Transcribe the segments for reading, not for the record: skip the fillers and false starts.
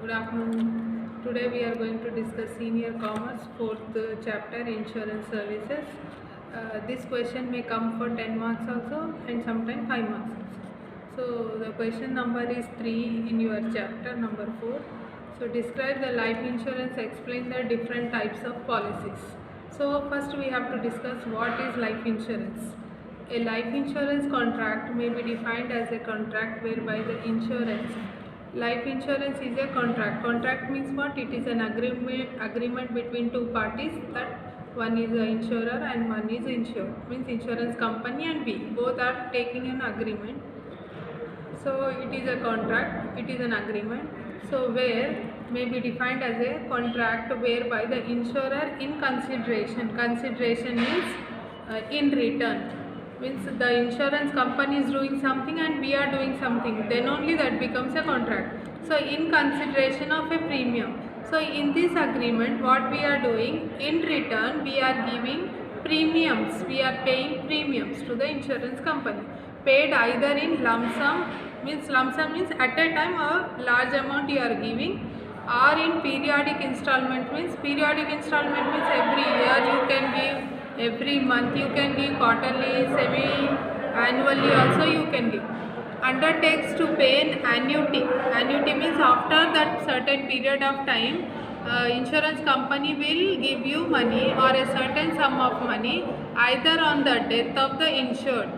Good afternoon. Today we are going to discuss Senior Commerce, fourth chapter, Insurance Services. This question may come for 10 marks also and sometimes 5 marks also. So the question number is 3 in your chapter number 4. So describe the life insurance, explain the different types of policies. So first we have to discuss what is life insurance. A life insurance contract may be defined as a contract whereby the insurance. Life insurance is a contract. Contract means what? It is an agreement between two parties, that one is the insurer and one is insured. Means insurance company and we both are taking an agreement. So it is a contract. It is an agreement. So where may be defined as a contract whereby the insurer in consideration. Consideration means in return. Means the insurance company is doing something and we are doing something, then only that becomes a contract. So in consideration of a premium. So in this agreement what we are doing, in return we are giving premiums, we are paying premiums to the insurance company, paid either in lump sum means at a time a large amount you are giving, or in periodic installment means every year you can give, every month you can give, quarterly, semi-annually also you can give. Undertakes to pay an annuity. Annuity means after that certain period of time, insurance company will give you money or a certain sum of money either on the death of the insured.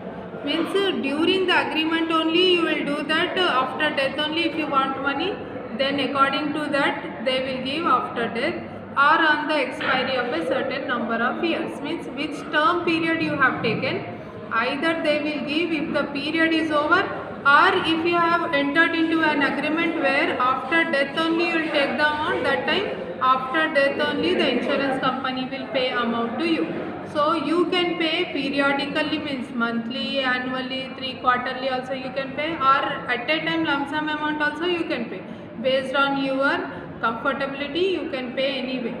Means during the agreement only you will do that, after death only if you want money, then according to that they will give after death, or on the expiry of a certain number of years. Means which term period you have taken, either they will give if the period is over, or if you have entered into an agreement where after death only you will take the amount, that time after death only the insurance company will pay amount to you. So you can pay periodically means monthly, annually, 3/4 also you can pay, or at a time lump sum amount also you can pay. Based on your comfortability you can pay anyway.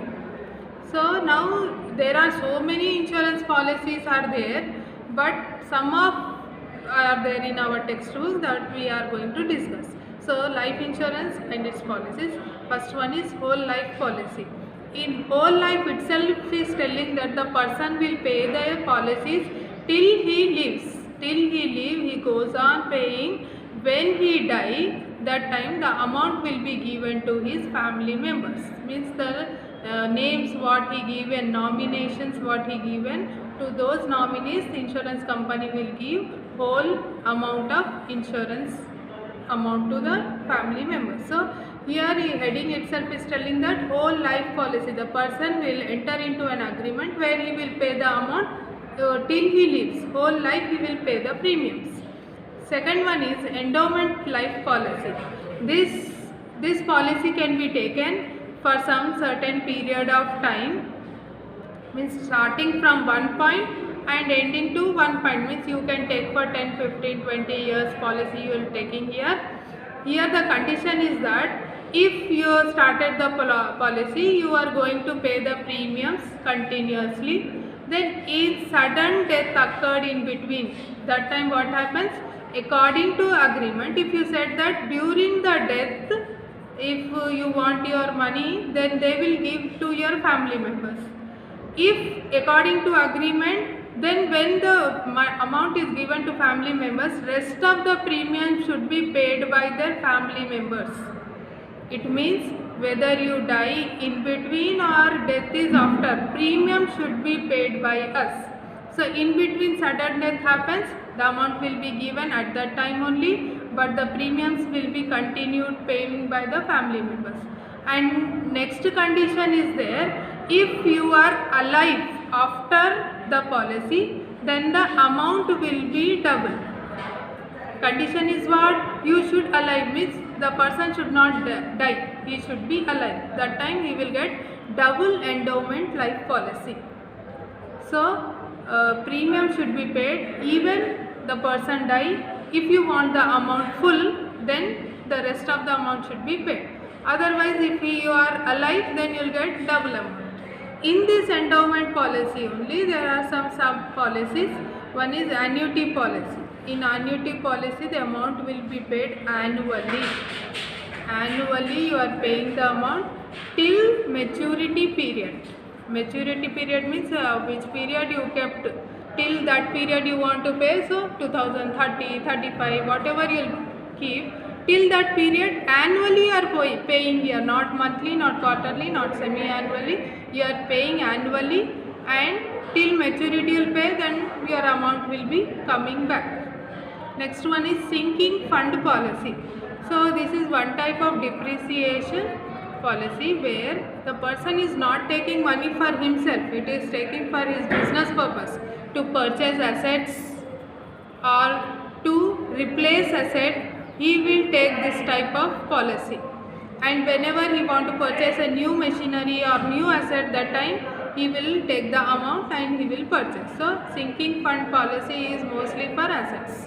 So now there are so many insurance policies are there, but some of are there in our textbook that we are going to discuss. So life insurance and its policies. First one is whole life policy. In whole life itself is telling that the person will pay the policies till he lives. Till he live he goes on paying. When he die, that time the amount will be given to his family members. Means the names what he given, nominations what he given, to those nominees the insurance company will give whole amount of insurance amount to the family members. So here heading itself is telling that whole life policy, the person will enter into an agreement where he will pay the amount till he lives, whole life he will pay the premiums. Second one is endowment life policy. This policy can be taken for some certain period of time, means starting from one point and ending to one point, means you can take for 10, 15, 20 years policy you will taking here. Here the condition is that if you started the policy you are going to pay the premiums continuously, then if sudden death occurred in between, that time what happens? According to agreement, if you said that during the death if you want your money, then they will give to your family members. If according to agreement, then when the amount is given to family members, rest of the premium should be paid by their family members. It means whether you die in between or death is after, premium should be paid by us. So in between sudden death happens, the amount will be given at that time only, but the premiums will be continued paying by the family members. And next condition is there, if you are alive after the policy, then the amount will be double. Condition is what? You should alive, means the person should not die, he should be alive. That time he will get double endowment life policy. So premium should be paid even the person die. If you want the amount full, then the rest of the amount should be paid. Otherwise if you are alive, then you will get double amount. In this endowment policy only there are some sub policies. One is annuity policy. In annuity policy the amount will be paid annually. annually you are paying the amount till maturity period. Maturity period means which period you kept till that period you want to pay. So 2030, 35, whatever you'll keep till that period, annually you are paying here, not monthly, not quarterly, not semi-annually. You are paying annually, and till maturity you'll pay, then your amount will be coming back. Next one is sinking fund policy. So this is one type of depreciation policy where the person is not taking money for himself, it is taking for his business purpose, to purchase assets or to replace asset. He will take this type of policy, and whenever he want to purchase a new machinery or new asset, that time he will take the amount and he will purchase. So sinking fund policy is mostly for assets.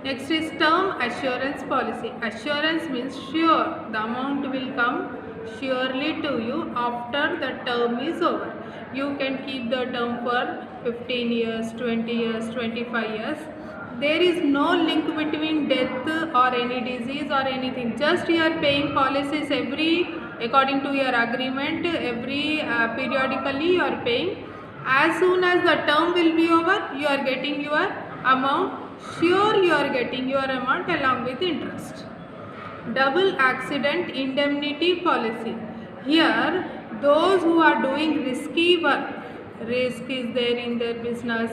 Next is term assurance policy. Assurance means sure, the amount will come surely to you after the term is over. You can keep the term for 15 years, 20 years, 25 years. There is no link between death or any disease or anything. Just you are paying policies according to your agreement, every periodically you are paying. As soon as the term will be over, you are getting your amount. Sure, you are getting your amount along with interest. Double accident indemnity policy. Here, those who are doing risky work, risk is there in their business,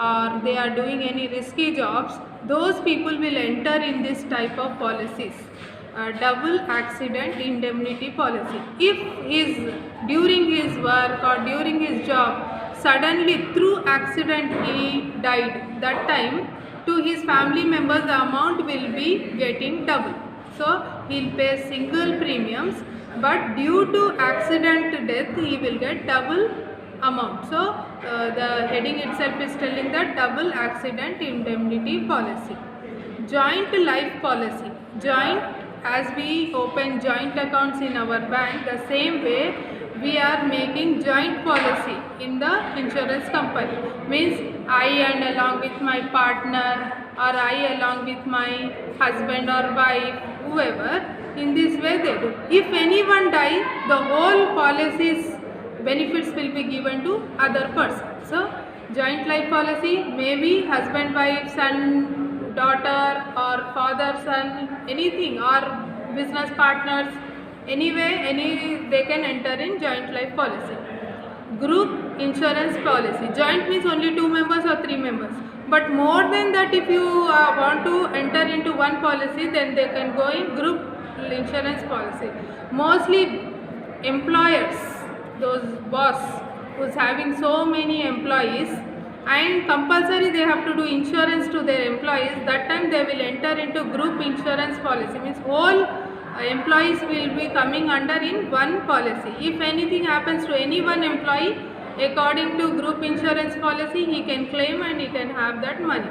or they are doing any risky jobs, those people will enter in this type of policies. Double accident indemnity policy. If during his work or during his job, suddenly through accident he died, that time to his family members the amount will be getting double. So he'll pay single premiums, but due to accident death he will get double amount. So the heading itself is telling that double accident indemnity policy. Joint life policy. Joint, as we open joint accounts in our bank, the same way we are making joint policy in the insurance company. Means I and along with my partner, or I along with my husband or wife, whoever, in this way they do. If anyone dies, the whole policy's benefits will be given to other person. So joint life policy, maybe husband, wife, son, daughter, or father, son, anything, or business partners, anyway, they can enter in joint life policy. Group insurance policy. Joint means only 2 members or 3 members. But more than that, if you want to enter into one policy, then they can go in group insurance policy. Mostly employers, those boss who's having so many employees, and compulsory they have to do insurance to their employees, that time they will enter into group insurance policy. Means whole employees will be coming under in one policy. If anything happens to any one employee, according to group insurance policy, he can claim and he can have that money.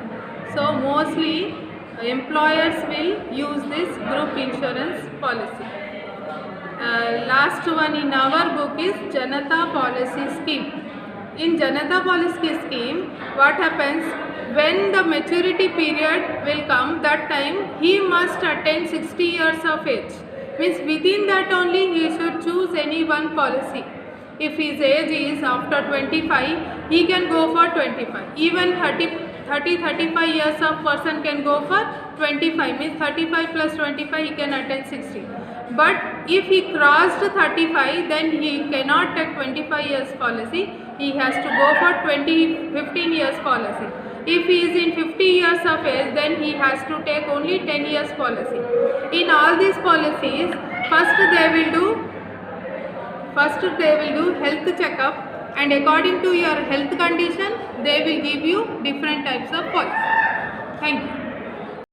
So mostly employers will use this group insurance policy. Last one in our book is Janata policy scheme. In Janata policy scheme, what happens, when the maturity period will come, that time he must attain 60 years of age. Means within that only he should choose any one policy. If his age is after 25, he can go for 25. Even 35 years of person can go for 25. Means 35 plus 25 he can attain 60. But if he crossed 35, then he cannot take 25 years policy. He has to go for 15 years policy. If he is in 50 years of age, then he has to take only 10 years policy. In all these policies, first they will do health checkup, and according to your health condition, they will give you different types of policy. Thank you.